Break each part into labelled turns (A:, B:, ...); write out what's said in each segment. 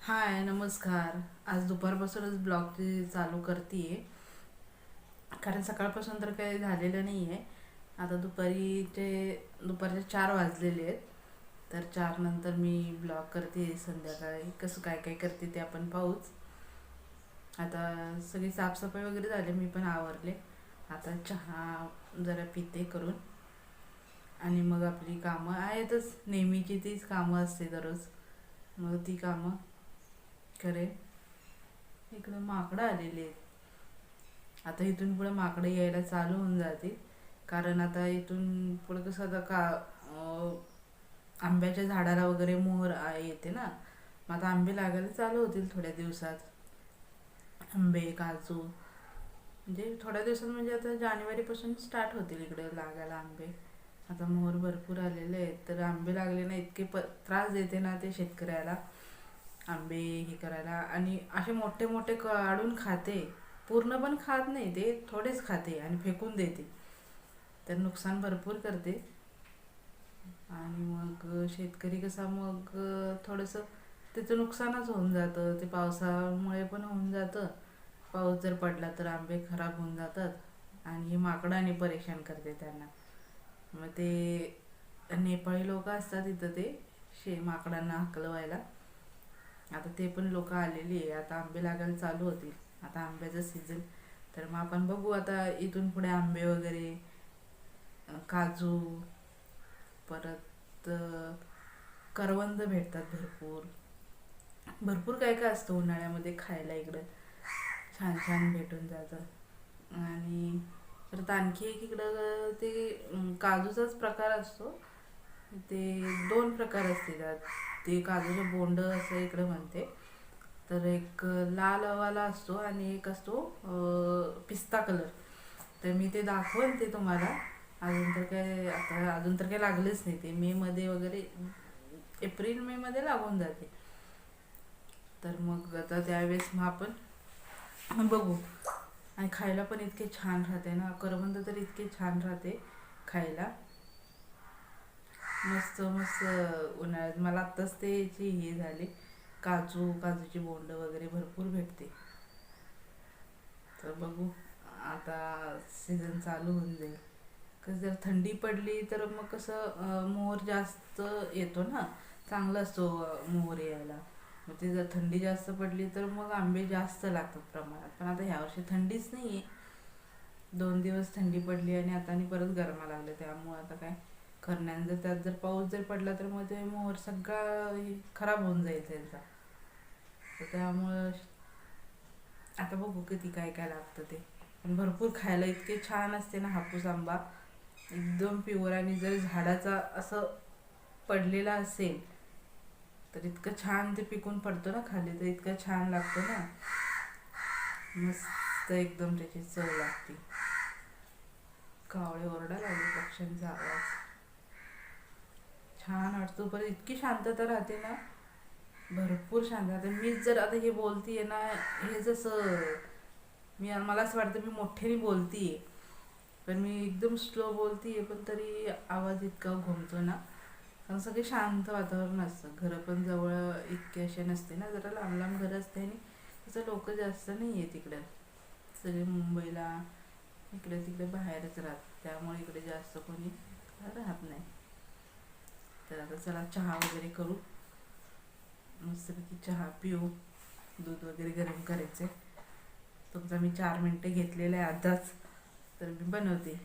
A: हाय नमस्कार. आज दुपारपासूनच ब्लॉग चालू करते कारण सकाळपासून तर काही झालेलं नाही आहे. आता दुपारचे 4 वाजलेले आहेत. तर 4 नंतर मी ब्लॉग करते. संध्याकाळी कसं काय काय करते ते आपण पाहूच. आता सगळी साफसफाई वगैरे झाली, मी पण आवरले. आता चहा जरा पिते करून आणि मग आपली कामं आहेतच, नेहमीची तीच कामं असते दररोज. मग ती कामं करे. इकडं माकडं आलेली आहेत. आता इथून पुढे माकडं यायला चालू होऊन जाते. कारण आता इथून पुढे कसं आता आंब्याच्या झाडाला वगैरे मोहर येते ना. मग आता आंबे लागायला चालू होतील थोड्या दिवसात. आंबे काजू म्हणजे थोड्या दिवसात, म्हणजे आता जानेवारीपासून स्टार्ट होतील इकडे लागायला आंबे. आता मोहर भरपूर आलेले आहेत, तर आंबे लागले ना इतके त्रास देते ना ते शेतकऱ्याला. आंबे हे करायला आणि असे मोठे मोठे काढून खाते. पूर्ण पण खात नाही, ते थोडेच खाते आणि फेकून देते. तर नुकसान भरपूर करते. आणि मग शेतकरी कसा मग थोडंसं त्याचं नुकसानच होऊन जातं. ते पावसामुळे पण होऊन जातं. पाऊस जर पडला तर आंबे खराब होऊन जातात आणि हे माकडाने परेशान करते त्यांना. मग ते नेपाळी लोक असतात तिथं, ते माकडांना हकलवायला. आता ते पण लोक आलेली आहे. आता आंबे लागायला चालू होतील. आता आंब्याचं सीझन. तर मग आपण बघू आता इथून पुढे आंबे वगैरे, काजू, परत करवंद भेटतात भरपूर. भरपूर काय काय असतं उन्हाळ्यामध्ये खायला इकडं. छान छान भेटून जातं. आणि परत आणखी एक इकडं ते काजूचाच प्रकार असतो. ते 2 प्रकार असते त्यात. ते काजूचे बोंड असं इकडं म्हणते. तर एक लालवाला असतो आणि एक असतो पिस्ता कलर. तर मी ते दाखवेन ते तुम्हाला. अजून तर काय लागलेच नाही. ते मे मध्ये वगैरे, एप्रिल मे मध्ये लागून जाते. तर मग आता त्यावेळेस मग आपण बघू. आणि खायला पण इतके छान राहते ना, करवंद तर इतके छान राहते खायला. मस्त मस्त. उन्हाळ्यात मला आत्ताच त्याची हे झाली. काजूची बोंड वगैरे भरपूर भेटते. तर बघू आता सीझन चालू होऊन जाईल. कसं जर थंडी पडली तर मग कसं मोहर जास्त येतो ना. चांगला असतो मोहर यायला. मग ते जर थंडी जास्त पडली तर मग आंबे जास्त लागतात प्रमाणात. पण आता ह्यावर्षी थंडीच नाही आहे. 2 दिवस थंडी पडली आणि आता आणि परत गरमा लागलं. त्यामुळं आता काय करण्यानं, जर त्यात जर पाऊस जर पडला तर मग ते मोहर सगळा खराब होऊन जाईल त्यांचा. तर त्यामुळं आता बघू किती काय काय लागतं ते. पण भरपूर खायला इतके छान असते ना हापूस आंबा. एकदम प्युअर. आणि जर झाडाचा असं पडलेला असेल तर इतकं छान ते पिकून पडतो ना खाली, तर इतकं छान लागतं ना. मस्त एकदम त्याची चव लागते. कावळे ओरडा लागले, पक्ष्यांचा आवाज. छान वाटतो. पण इतकी शांतता राहते ना. भरपूर शांत राहते. मीच जर आता हे बोलतीये ना, हे जसं मला असं वाटतं मी मोठ्याने बोलतीये. पण मी एकदम स्लो बोलतीये, पण तरी आवाज इतका घुमतो ना. कारण सगळे शांत वातावरण असतं. घरं पण जवळ इतके असे नसते ना, जरा लांब लांब घरं असते. आणि तसं लोक जास्त नाही आहे तिकडं. सगळे मुंबईला इकडे तिकडे बाहेरच राहतात. त्यामुळे इकडे जास्त कोणी राहत नाही. तर आता चला चहा वगैरे करू. मस्तपैकी चहा पिऊ. दूध वगैरे गरम करायचे. तुमचा मी 4 मिनटं घेतलेला आहे आताच. तर मी बनवते.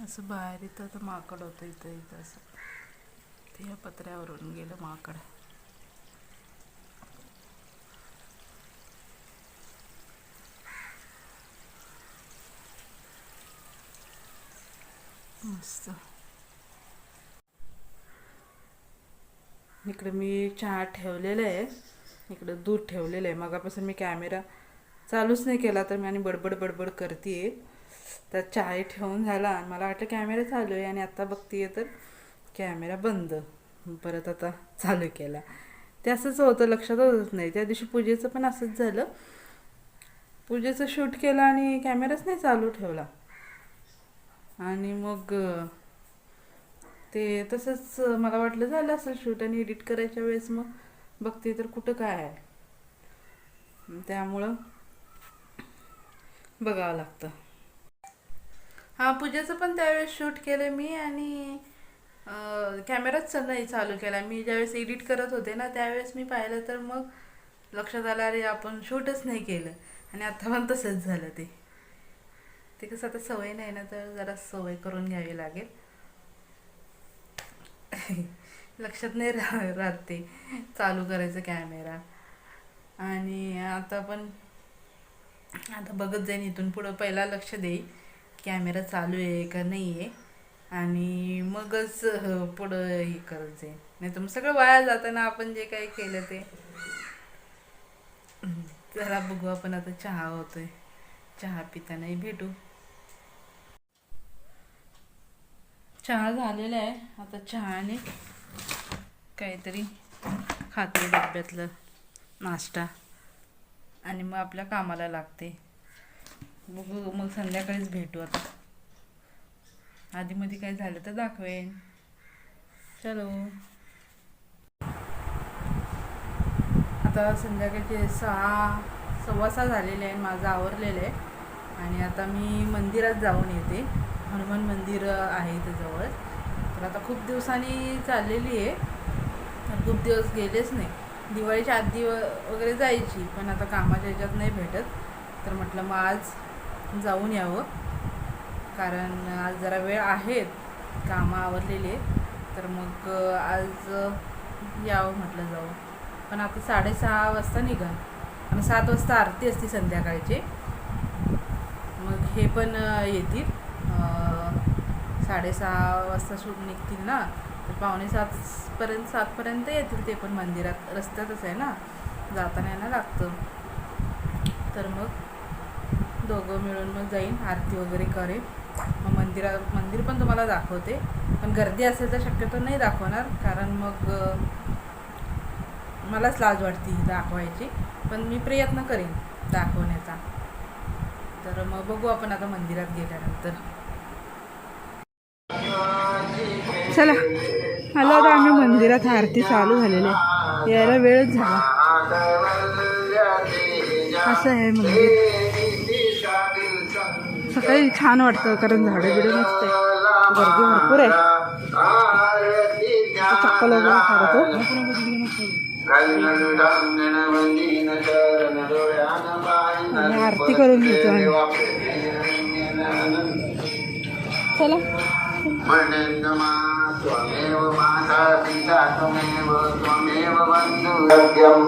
A: असं बाहेर इथं तर माकड होतं. इथं इथं असं ते ह्या पत्र्यावरून गेलं माकड. मस्त. इकडे मी चहा ठेवलेला आहे. इकडं दूध ठेवलेलं आहे. मगापासून मी कॅमेरा चालूच नाही केला, तर मी आणि बडबड बडबड करते. तर चहा ठेवून झाला आणि मला वाटलं कॅमेरा चालू आहे, आणि आता बघतीये तर कॅमेरा बंद. परत आता चालू केला. ते असंच होतं, लक्षातच नाही. त्या दिवशी पूजेचं पण असंच झालं. पूजेचं शूट केलं आणि कॅमेराच नाही चालू ठेवला. आणि मग ते तसंच मला वाटलं झालं असेल शूट, आणि एडिट करायच्या वेळेस मग बघते तर कुठं काय आहे, त्यामुळं बघावं लागतं. हां, पूजेचं पण त्यावेळेस शूट केलं मी, आणि कॅमेराच नाही चालू केला मी. ज्यावेळेस एडिट करत होते ना त्यावेळेस मी पाहिलं, तर मग लक्षात आलं अरे आपण शूटच नाही केलं. आणि आता पण तसंच झालं. ते कसं आता सवय नाही ना, तर जरा सवय करून घ्यावी लागेल. लक्षात नाही राहत ते चालू करायचं कॅमेरा. आणि आता बघत जाईन इथून पुढं, पहिला लक्ष देईल कॅमेरा चालू आहे का नाही आहे, आणि मगच पुढं हे करत जाईन. नाही तर मग सगळं वाया जातं ना आपण जे काही केलं ते. जरा बघू, आपण आता चहा होतोय, चहा पितानाही भेटू. चहा झालेला आहे, आता चहाने काहीतरी खाते डब्यातलं नाश्ता, आणि मग आपल्या कामाला लागते. बघू मग संध्याकाळीच भेटू. आता आधीमध्ये काय झालं तर दाखवेन. चलो, आता संध्याकाळचे 6:15 झालेले आहे, माझं आवरलेलं आहे. आणि आता मी मंदिरात जाऊन येते. हनुमान मंदिर आहे इथे जवळ. तर आता खूप दिवसांनी चाललेली आहे, तर खूप दिवस गेलेच नाही. दिवाळीच्या आधी वगैरे जायची, पण आता कामाच्या ह्याच्यात नाही भेटत. तर म्हटलं मग आज जाऊन यावं, कारण आज जरा वेळ आहेत, कामं आवरलेली आहेत. तर मग आज यावं म्हटलं, जाऊ. पण आता 6:30 वाजता निघा, आणि 7 वाजता आरती असते संध्याकाळची. मग हे पण येतील 6:30 वाजता निघतील ना, तर 7:45पर्यंत येतील ते पण. मंदिरात रस्त्यातच आहे ना, जाताना यायला लागतं. तर मग दोघं मिळून मग जाईन, आरती वगैरे करेन. मग मंदिर पण तुम्हाला दाखवते, पण गर्दी असेल तर शक्यतो नाही दाखवणार, कारण मग मलाच लाज वाटते दाखवायची. पण मी प्रयत्न करेन दाखवण्याचा. तर मग बघू आपण आता मंदिरात गेल्यानंतर. चला, आलो आता आम्ही मंदिरात. आरती चालू झालेली आहे, यायला वेळच झाला. असं आहे मंदिर. सकाळी छान वाटतं, कारण झाडं बिडं मस्त आहे, गर्दी भरपूर आहे. चप्पल वगैरे काढतो आणि आरती करून घेतो. चला, त्वमेव माता पिता त्वमेव बन्धुर्गम्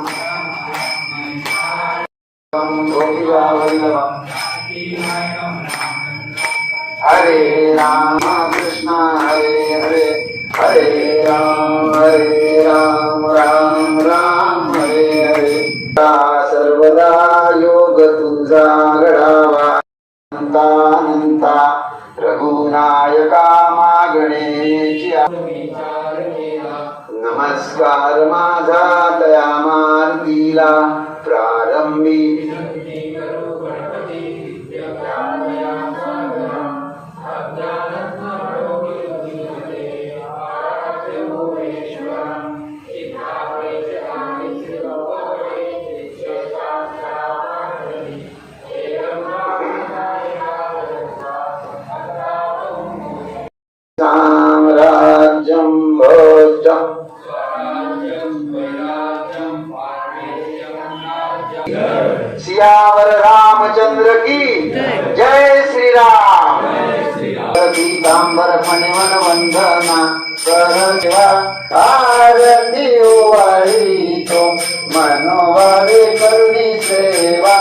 A: हरे राम कृष्ण हरे हरे, हरे राम राम राम हरे हरे. सर्वदा योग तुझा घडावा, अनंता रघुनायका मागणेची. नमस्कार माझा तया मार्गीला, प्रारंभी साम्राज्यं भोज्यं सियावर रामचंद्र की जय श्री राम. पीतांबर फणिवन वंदना कर देवा, आरती ओवाळी तो मनोवारी करुणी सेवा.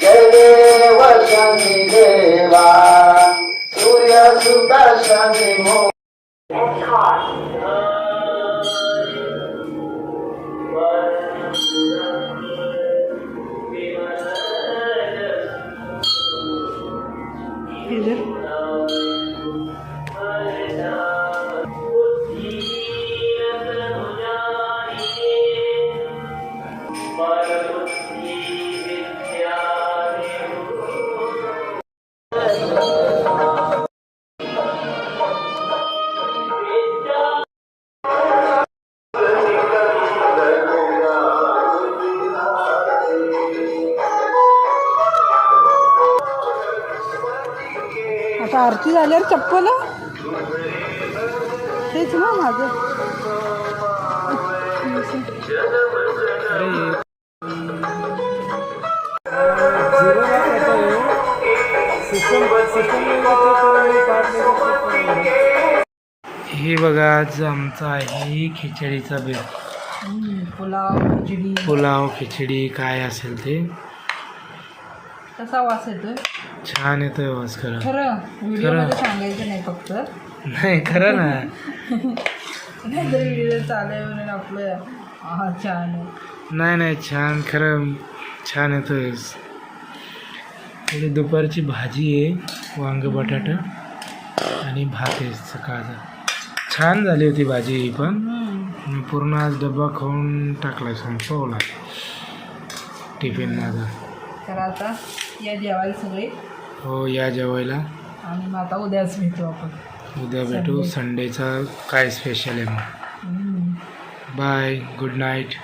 A: जय देव शनी देवा, सूर्य सुत शनी मो. आरती झाल्यावर चप्पल तेच ना माझं.
B: हे बघा आज आमचा आहे खिचडीचा बेत. पुलाव खिचडी काय असेल ते.
A: कसा वास येतोय?
B: छान येतोय वास. खरं
A: व्हिडिओमध्ये सांगायचं नाही फक्त.
B: नाही खरं ना.
A: नाही तर व्हिडिओ चालू म्हणून आपलं छान आहे.
B: नाही छान खरं छान येतोय. थोडी दुपारची भाजी आहे वांग बटाटा आणि भात आहे सकाळचा. छान झाली होती भाजी ही पण. पूर्ण आज डब्बा खाऊन टाकला संपवला टिफिन माझा.
A: तर आता या जेवायला सगळे.
B: हो या जेवायला.
A: आणि मग आता उद्याच भेटू आपण.
B: उद्या भेटू. संडेचा काय स्पेशल आहे मग. Bye good night.